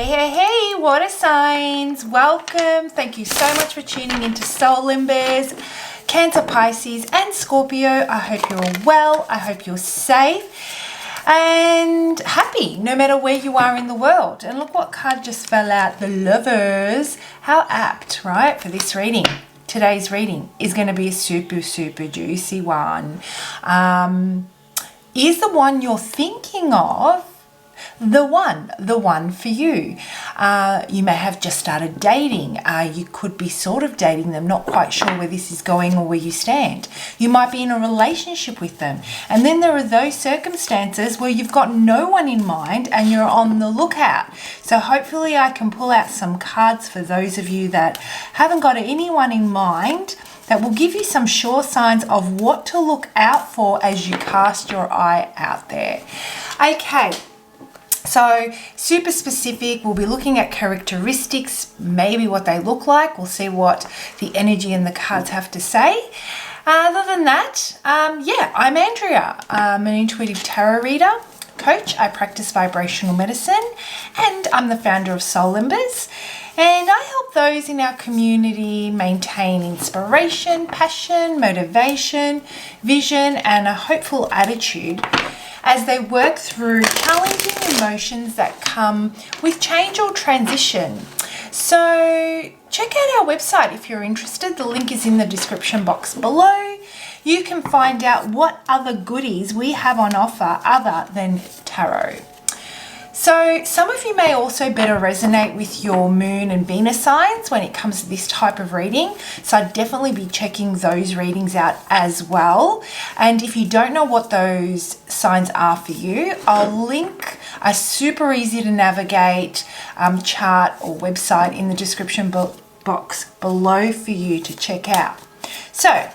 Hey, water signs, welcome. Thank you so much for tuning into Soul Embers, Cancer, Pisces and Scorpio. I hope you're all well. I hope you're safe and happy no matter where you are in the world. And look what card just fell out, the Lovers. How apt, right, for this reading. Today's reading is going to be a super juicy one. Is the one you're thinking of the one for you? You may have just started dating. You could be sort of dating them, not quite sure where this is going or where you stand. You might be in a relationship with them. And then there are those circumstances where you've got no one in mind and you're on the lookout. So hopefully I can pull out some cards for those of you that haven't got anyone in mind, that will give you some sure signs of what to look out for as you cast your eye out there. Okay. So super specific, we'll be looking at characteristics, maybe what they look like. We'll see what the energy and the cards have to say. Other than that, I'm Andrea. I'm an intuitive tarot reader, coach. I practice vibrational medicine and I'm the founder of Soul Embers. And I help those in our community maintain inspiration, passion, motivation, vision, and a hopeful attitude as they work through challenging emotions that come with change or transition. So check out our website if you're interested. The link is in the description box below. You can find out what other goodies we have on offer other than tarot. So some of you may also better resonate with your moon and Venus signs when it comes to this type of reading. So I'd definitely be checking those readings out as well. And if you don't know what those signs are for you, I'll link a super easy to navigate chart or website in the description box below for you to check out. So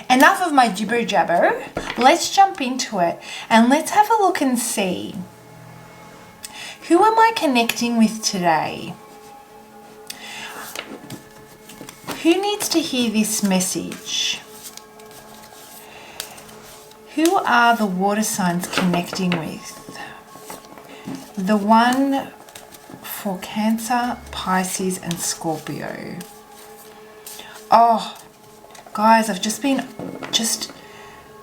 enough of my jibber jabber. Let's jump into it and let's have a look and see. Who am I connecting with today? Who needs to hear this message? Who are the water signs connecting with? The one for Cancer, Pisces and Scorpio. Oh, guys, I've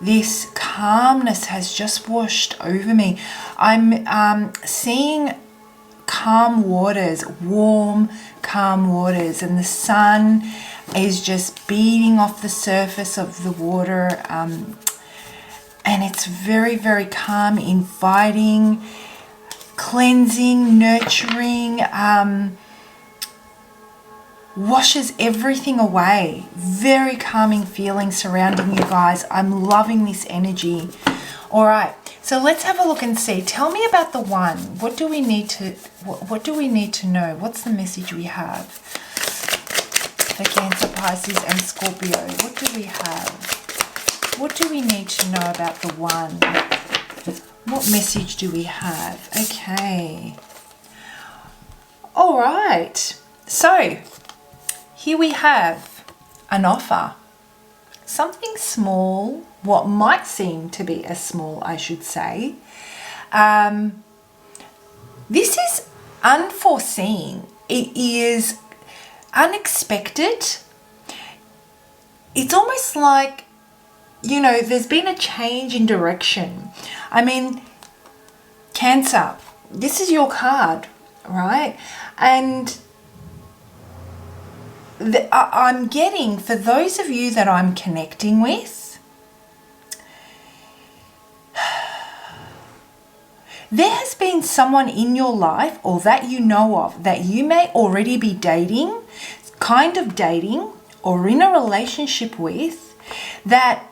this calmness has just washed over me. I'm seeing calm waters, warm, calm waters, and the sun is just beating off the surface of the water. And it's very calm, inviting, cleansing, nurturing, washes everything away. Very calming feeling surrounding you guys. I'm loving this energy. All right, so let's have a look and see. Tell me about the one. What do we need to know? What's the message we have for Cancer, Pisces and Scorpio? What do we have? What do we need to know about the one? What message do we have? Okay. All right. So here we have an offer. Something small, what might seem to be a small, I should say. This is unforeseen. It is unexpected. It's almost like, there's been a change in direction. I mean, Cancer, this is your card, right? And I'm getting, for those of you that I'm connecting with, there has been someone in your life or that you know of that you may already be dating, kind of dating, or in a relationship with, that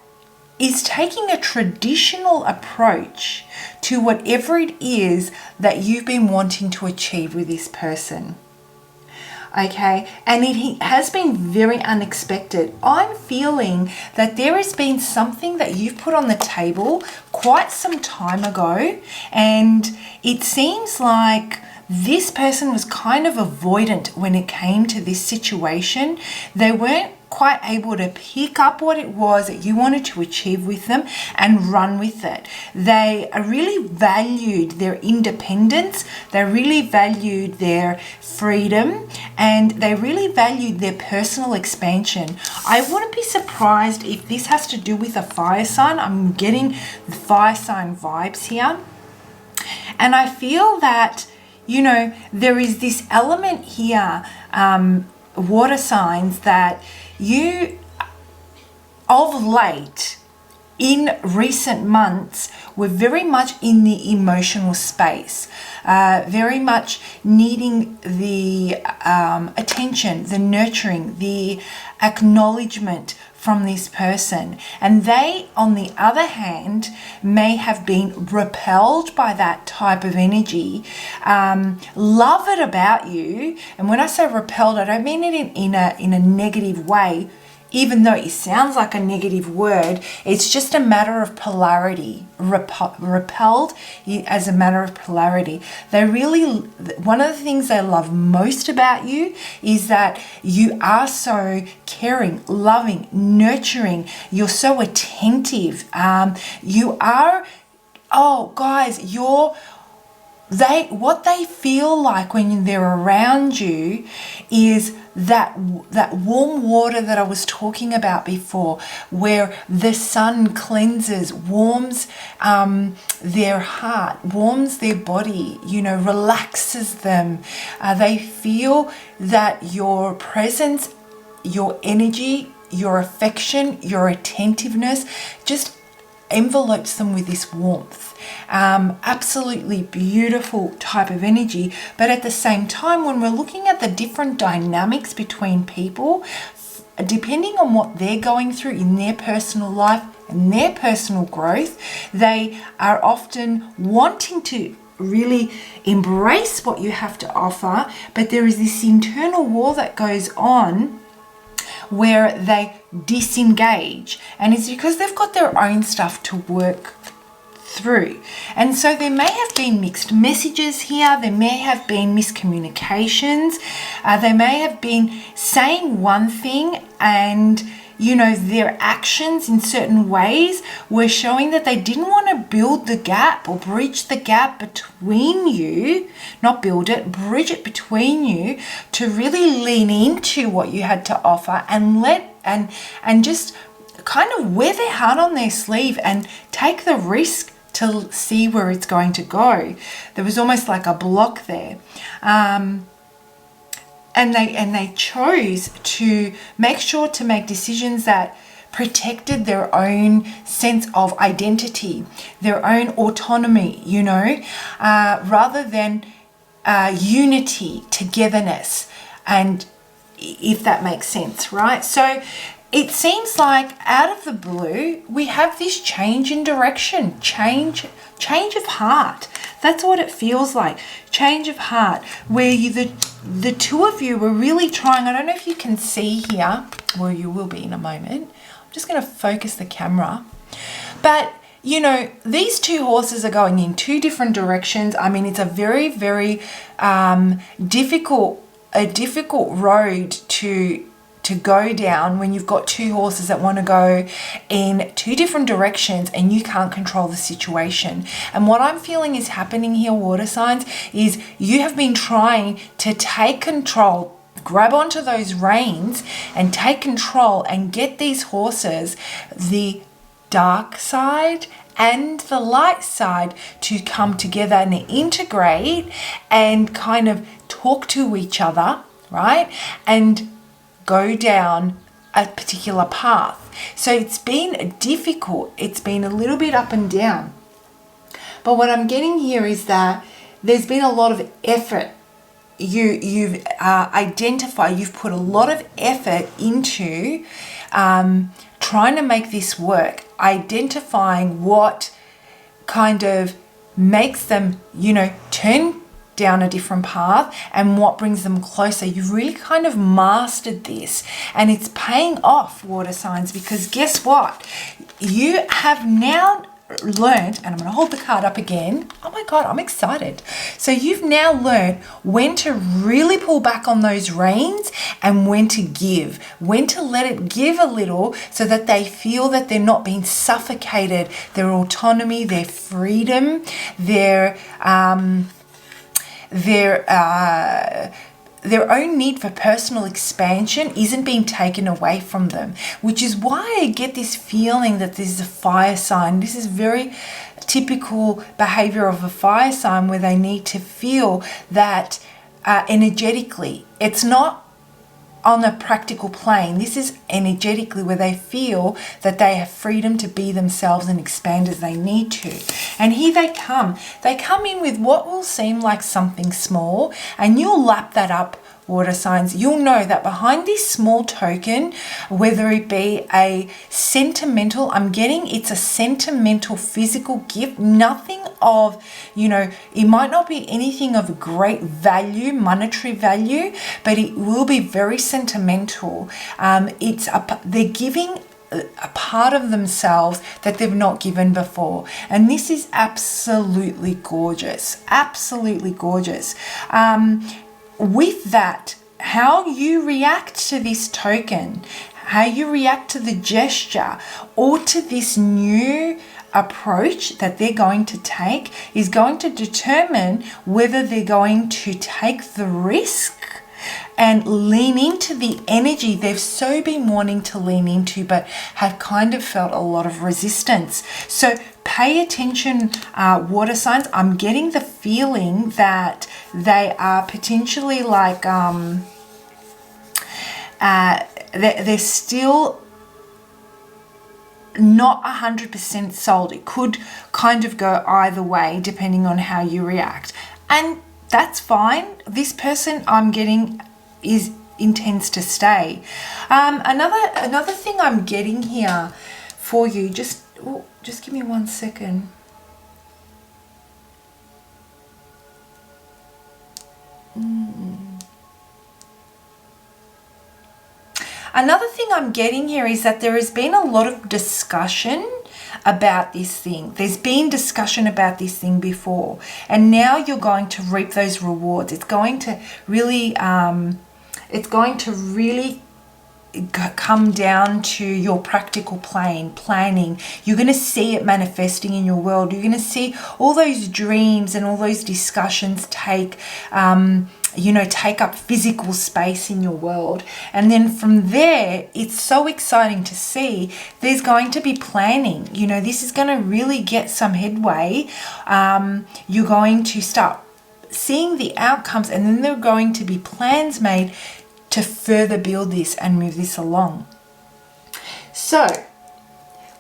is taking a traditional approach to whatever it is that you've been wanting to achieve with this person. Okay, and it has been very unexpected. I'm feeling that there has been something that you've put on the table quite some time ago, and it seems like this person was kind of avoidant when it came to this situation. They weren't quite able to pick up what it was that you wanted to achieve with them and run with it. They really valued their independence, they really valued their freedom, and they really valued their personal expansion. I wouldn't be surprised if this has to do with a fire sign. I'm getting the fire sign vibes here. And I feel that, you know, there is this element here, water signs, that you, of late, in recent months, were very much in the emotional space, very much needing the attention, the nurturing, the acknowledgement from this person. And they, on the other hand, may have been repelled by that type of energy, love it about you. And when I say repelled, I don't mean it in a negative way. Even though it sounds like a negative word, it's just a matter of polarity. Repelled as a matter of polarity. They really, one of the things they love most about you is that you are so caring, loving, nurturing. You're so attentive. You are, oh guys, what they feel like when they're around you is that warm water that I was talking about before, where the sun cleanses, warms their heart, warms their body, you know, relaxes them. They feel that your presence, your energy, your affection, your attentiveness just envelopes them with this warmth. Absolutely beautiful type of energy. But at the same time, when we're looking at the different dynamics between people, depending on what they're going through in their personal life and their personal growth, they are often wanting to really embrace what you have to offer, but there is this internal war that goes on where they disengage, and it's because they've got their own stuff to work through. And so there may have been mixed messages here, there may have been miscommunications, they may have been saying one thing and, you know, their actions in certain ways were showing that they didn't want to build the gap or bridge the gap between you, not build it, bridge it between you, to really lean into what you had to offer and and just kind of wear their heart on their sleeve and take the risk to see where it's going to go. There was almost like a block there. And they chose to make sure to make decisions that protected their own sense of identity, their own autonomy, you know, rather than unity, togetherness, and if that makes sense, right? So it seems like out of the blue, we have this change in direction, change of heart. That's what it feels like, change of heart, where the two of you were really trying. I don't know if you can see here, well, you will be in a moment. I'm just going to focus the camera. But, you know, these two horses are going in two different directions. I mean, it's a very, very difficult road to go down when you've got two horses that want to go in two different directions and you can't control the situation. And what I'm feeling is happening here, water signs, is you have been trying to take control, grab onto those reins and take control and get these horses, the dark side and the light side, to come together and integrate and kind of talk to each other, right? And go down a particular path. So it's been difficult. It's been a little bit up and down. But what I'm getting here is that there's been a lot of effort. You've identified, you've put a lot of effort into trying to make this work, identifying what kind of makes them, you know, turn down a different path and what brings them closer. You've really kind of mastered this, and it's paying off, water signs, because guess what? You have now learned, and I'm going to hold the card up again. Oh my God, I'm excited. So you've now learned when to really pull back on those reins and when to give, when to let it give a little so that they feel that they're not being suffocated, their autonomy, their freedom, their own need for personal expansion isn't being taken away from them, which is why I get this feeling that this is a fire sign. This is very typical behavior of a fire sign, where they need to feel that energetically. It's not on a practical plane. This is energetically, where they feel that they have freedom to be themselves and expand as they need to. And here they come. They come in with what will seem like something small, and you'll lap that up, water signs. You'll know that behind this small token, whether it be a sentimental, I'm getting it's a sentimental physical gift, nothing of, it might not be anything of great value, monetary value, but it will be very sentimental. They're giving a part of themselves that they've not given before. And this is absolutely gorgeous. Absolutely gorgeous. With that, how you react to this token, how you react to the gesture or to this new approach that they're going to take is going to determine whether they're going to take the risk and lean into the energy they've so been wanting to lean into, but have kind of felt a lot of resistance. So pay attention, water signs. I'm getting the feeling that they are potentially like they're still not 100% sold. It could kind of go either way depending on how you react, and that's fine. This person I'm getting intends to stay. Another thing I'm getting here for you, just give me 1 second. Another thing I'm getting here is that there has been a lot of discussion about this thing. There's been discussion about this thing before, and now you're going to reap those rewards. It's going to really come down to your practical planning. You're going to see it manifesting in your world. You're going to see all those dreams and all those discussions take up physical space in your world. And then from there, it's so exciting to see there's going to be planning. This is going to really get some headway. You're going to start seeing the outcomes, and then there are going to be plans made to further build this and move this along. So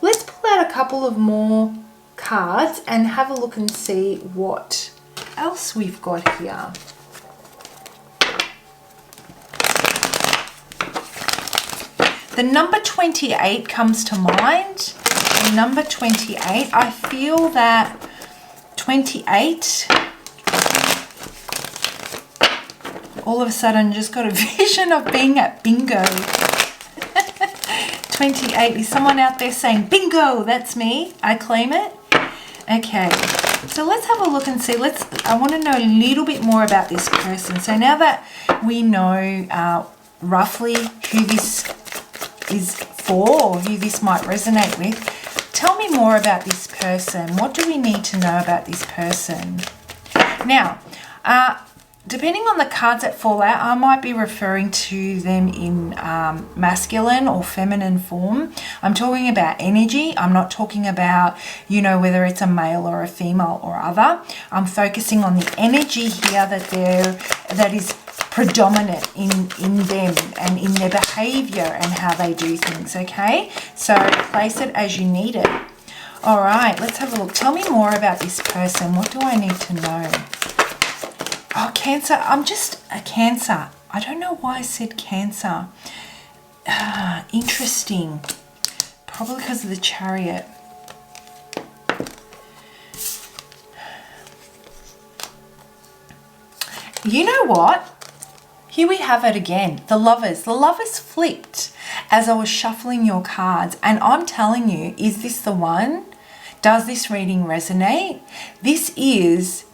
let's pull out a couple of more cards and have a look and see what else we've got here. The number 28 comes to mind. Number 28, I feel that 28, all of a sudden just got a vision of being at bingo. 28, is someone out there saying, bingo, that's me, I claim it? Okay, so let's have a look and see. I want to know a little bit more about this person. So now that we know roughly who this is for, or who this might resonate with, tell me more about this person. What do we need to know about this person? Now, depending on the cards that fall out, I might be referring to them in masculine or feminine form. I'm talking about energy. I'm not talking about, whether it's a male or a female or other. I'm focusing on the energy here that is predominant in them and in their behavior and how they do things, okay? So place it as you need it. All right, let's have a look. Tell me more about this person. What do I need to know? Oh, Cancer. I'm just a Cancer. I don't know why I said Cancer. Interesting. Probably because of the Chariot. You know what? Here we have it again. The Lovers. The Lovers flipped as I was shuffling your cards. And I'm telling you, is this the one? Does this reading resonate? This is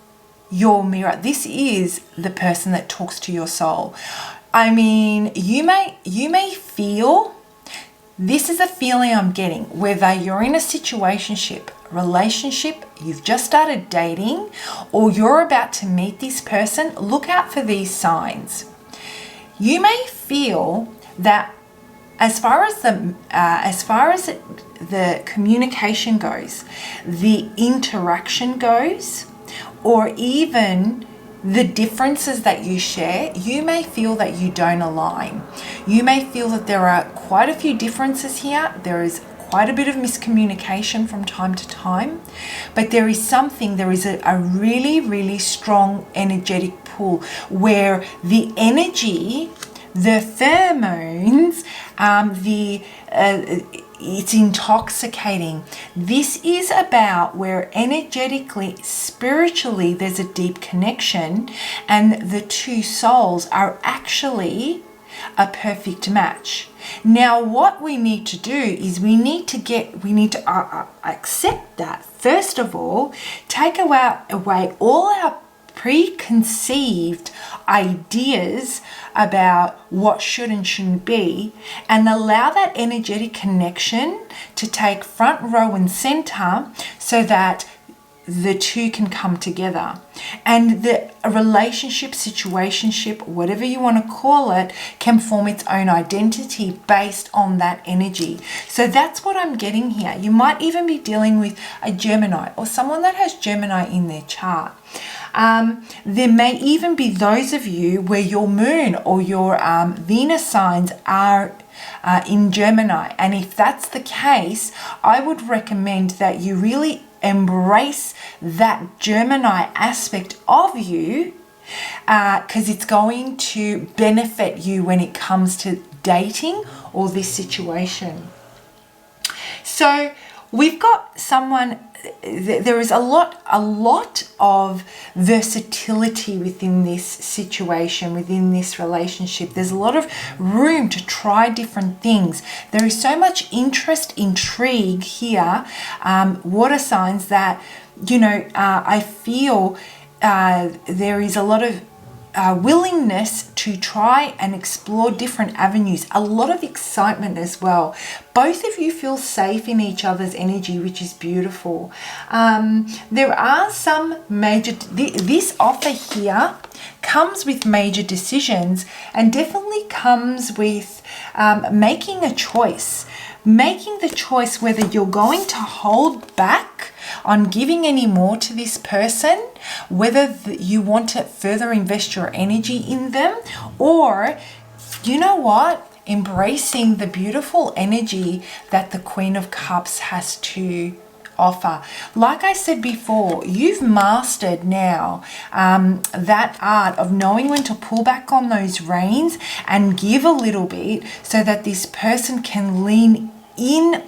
your mirror. This is the person that talks to your soul. I mean, you may feel, this is a feeling I'm getting, whether you're in a situationship, relationship, you've just started dating, or you're about to meet this person. Look out for these signs. You may feel that as far as the communication goes, the interaction goes, or even the differences that you share, you may feel that you don't align. You may feel that there are quite a few differences here. There is quite a bit of miscommunication from time to time, but there is a really, really strong energetic pull where the energy, the pheromones, it's intoxicating. This is about where energetically, spiritually, there's a deep connection, and the two souls are actually a perfect match. Now, what we need to do is we need to accept that. First of all, take away all our preconceived ideas about what should and shouldn't be, and allow that energetic connection to take front row and center so that the two can come together. And the relationship, situationship, whatever you want to call it, can form its own identity based on that energy. So that's what I'm getting here. You might even be dealing with a Gemini or someone that has Gemini in their chart. There may even be those of you where your moon or your Venus signs are in Gemini. And if that's the case, I would recommend that you really embrace that Gemini aspect of you, because it's going to benefit you when it comes to dating or this situation. So we've got someone, there is a lot of versatility within this situation, within this relationship. There's a lot of room to try different things. There is so much interest, intrigue here. Water signs that, I feel there is a lot of willingness to try and explore different avenues, a lot of excitement as well. Both of you feel safe in each other's energy, which is beautiful. There are some major, this offer here comes with major decisions, and definitely comes with making a choice. Making the choice whether you're going to hold back on giving any more to this person, whether you want to further invest your energy in them, or, you know what, embracing the beautiful energy that the Queen of Cups has to offer. Like I said before, you've mastered now that art of knowing when to pull back on those reins and give a little bit so that this person can lean in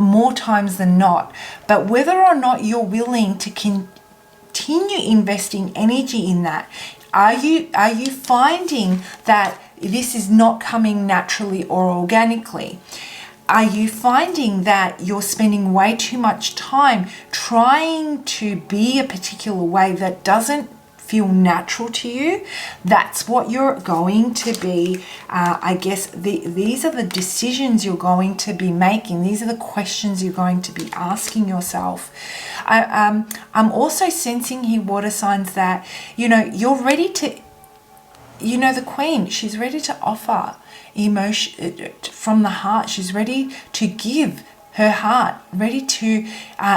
more times than not. But whether or not you're willing to continue investing energy in that, are you finding that this is not coming naturally or organically? Are you finding that you're spending way too much time trying to be a particular way that doesn't feel natural to you? That's what you're going to be, these are the decisions you're going to be making. These are the questions you're going to be asking yourself. I'm also sensing here, water signs, that, you're ready to, the Queen, she's ready to offer emotion from the heart. She's ready to give her heart, ready to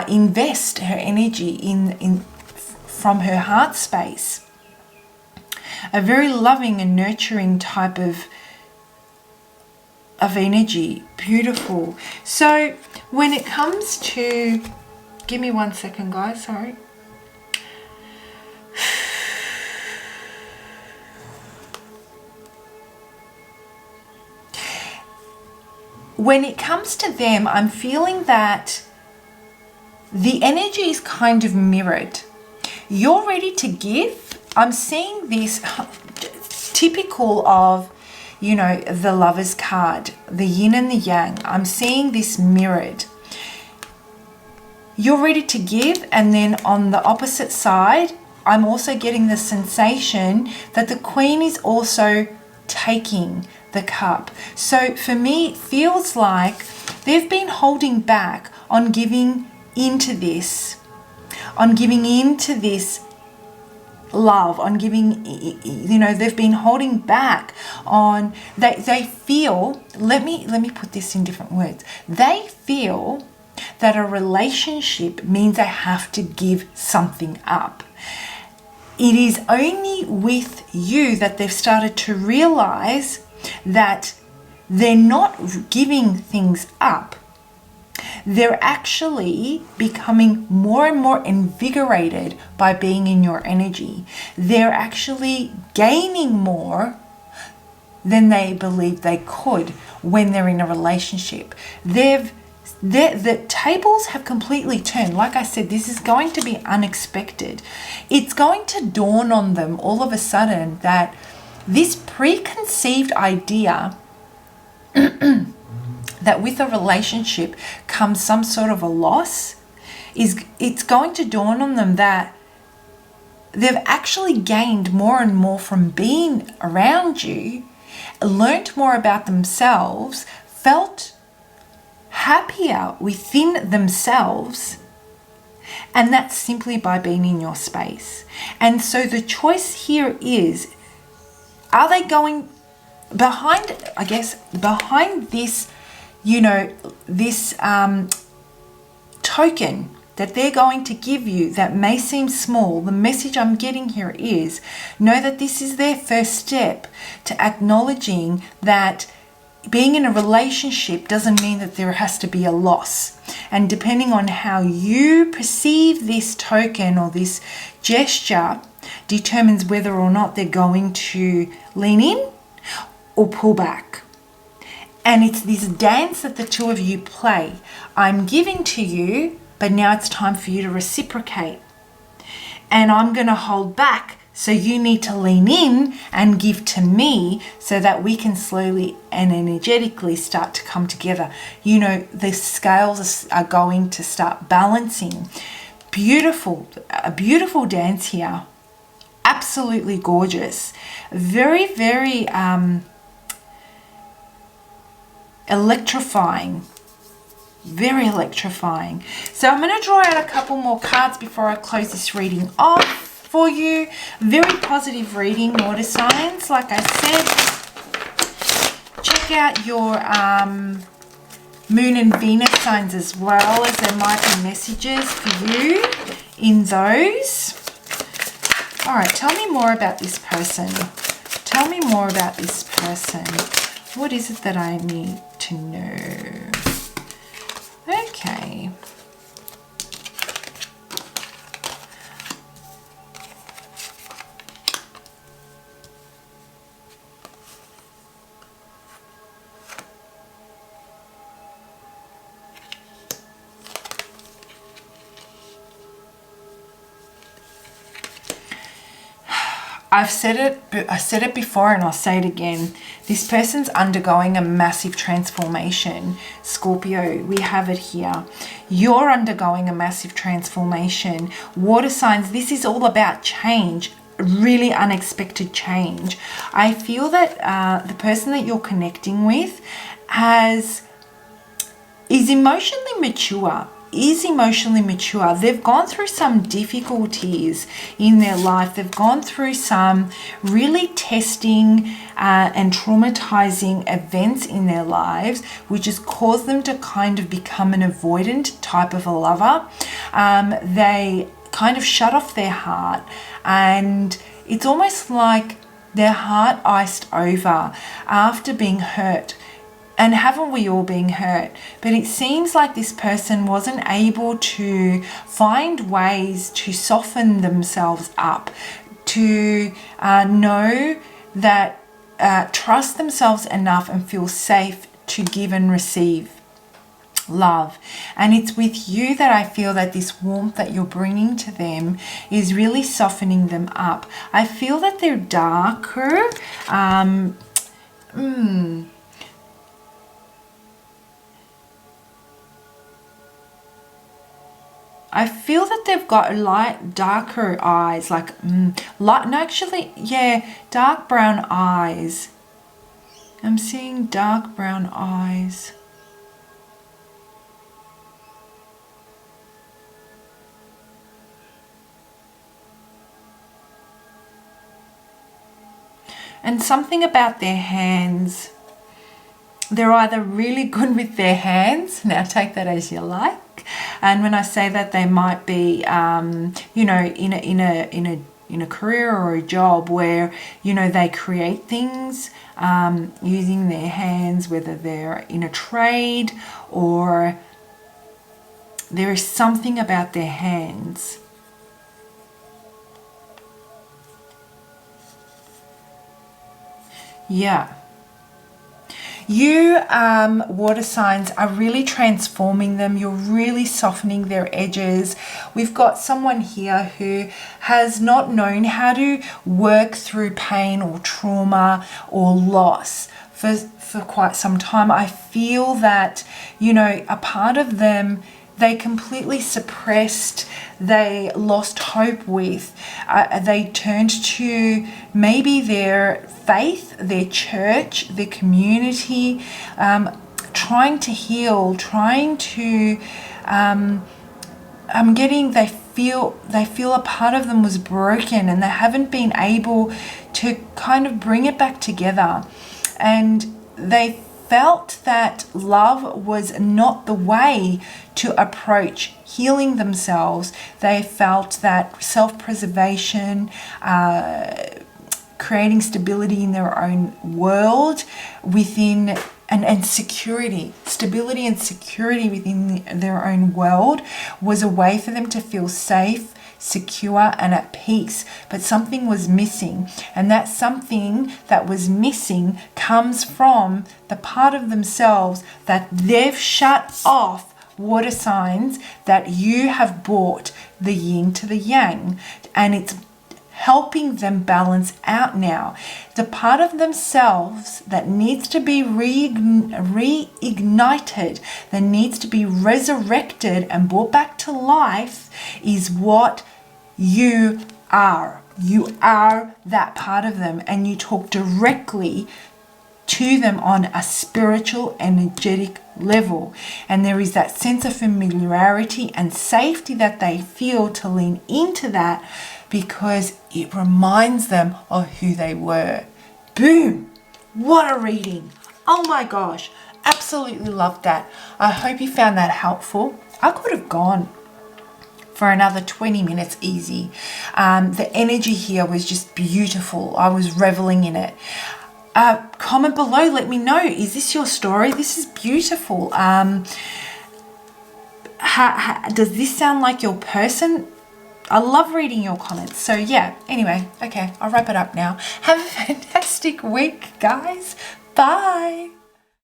invest her energy in from her heart space. A very loving and nurturing type of energy. Beautiful. So when it comes to, give me 1 second, guys, sorry. When it comes to them, I'm feeling that the energy is kind of mirrored. You're ready to give. I'm seeing this typical of, the Lover's card, the yin and the yang. I'm seeing this mirrored. you're ready to give, and then on the opposite side, I'm also getting the sensation that the Queen is also taking the cup. So for me, it feels like they've been holding back on giving into this, love, on giving, they've been holding back on, they feel, let me put this in different words. They feel that a relationship means they have to give something up. It is only with you that they've started to realize that they're not giving things up. They're actually becoming more and more invigorated by being in your energy. They're actually gaining more than they believed they could when they're in a relationship. The tables have completely turned. Like I said, this is going to be unexpected. It's going to dawn on them all of a sudden that this preconceived idea that with a relationship comes some sort of a loss, it's going to dawn on them that they've actually gained more and more from being around you, learnt more about themselves, felt happier within themselves, and that's simply by being in your space. And so the choice here is, are they going behind this, this token that they're going to give you that may seem small? The message I'm getting here is, know that this is their first step to acknowledging that being in a relationship doesn't mean that there has to be a loss. And depending on how you perceive this token or this gesture determines whether or not they're going to lean in or pull back. And it's this dance that the two of you play. I'm giving to you, but now it's time for you to reciprocate. And I'm going to hold back, so you need to lean in and give to me so that we can slowly and energetically start to come together. The scales are going to start balancing. Beautiful, a beautiful dance here. Absolutely gorgeous. Very, very electrifying. Very electrifying. So I'm going to draw out a couple more cards before I close this reading off for you. Very positive reading, water signs. Like I said, check out your Moon and Venus signs as well, as there might be messages for you in those. All right, tell me more about this person. Tell me more about this person. What is it that I need to know? Okay. I said it before and I'll say it again. This person's undergoing a massive transformation. Scorpio, we have it here. You're undergoing a massive transformation. Water signs, this is all about change, really unexpected change. I feel that the person that you're connecting with is emotionally mature. They've gone through some difficulties in their life. They've gone through some really testing and traumatizing events in their lives, which has caused them to kind of become an avoidant type of a lover. They kind of shut off their heart, and it's almost like their heart iced over after being hurt. And haven't we all been hurt? But it seems like this person wasn't able to find ways to soften themselves up, to know that, trust themselves enough and feel safe to give and receive love. And it's with you that I feel that this warmth that you're bringing to them is really softening them up. I feel that they're darker. I feel that they've got light, darker eyes, like light, no, actually, yeah, dark brown eyes. I'm seeing dark brown eyes. And something about their hands. They're either really good with their hands, now take that as you like, and when I say that, they might be, you know, in a career or a job where, you know, they create things using their hands, whether they're in a trade or there is something about their hands. Yeah. You water signs are really transforming them. You're really softening their edges. We've got someone here who has not known how to work through pain or trauma or loss for quite some time. I feel that, you know, a part of them they completely suppressed, they lost hope with. They turned to maybe their faith, their church, their community, trying to heal, trying to, they feel a part of them was broken and they haven't been able to kind of bring it back together. And they felt that love was not the way to approach healing themselves. They felt that self-preservation, creating stability in their own world within and security, stability and security within their own world was a way for them to feel safe, secure and at peace. But something was missing, and that something that was missing comes from the part of themselves that they've shut off. Water signs, that you have brought the yin to the yang, and it's helping them balance out now. The part of themselves that needs to be reignited, that needs to be resurrected and brought back to life is what you are. You are that part of them, and you talk directly to them on a spiritual, energetic level. And there is that sense of familiarity and safety that they feel to lean into that, because it reminds them of who they were. Boom! What a reading! Oh my gosh, absolutely loved that. I hope you found that helpful. I could have gone for another 20 minutes easy. The energy here was just beautiful. I was reveling in it. Comment below, let me know, is this your story? This is beautiful. Does this sound like your person? I love reading your comments. So yeah, anyway, okay, I'll wrap it up now. Have a fantastic week, guys. Bye.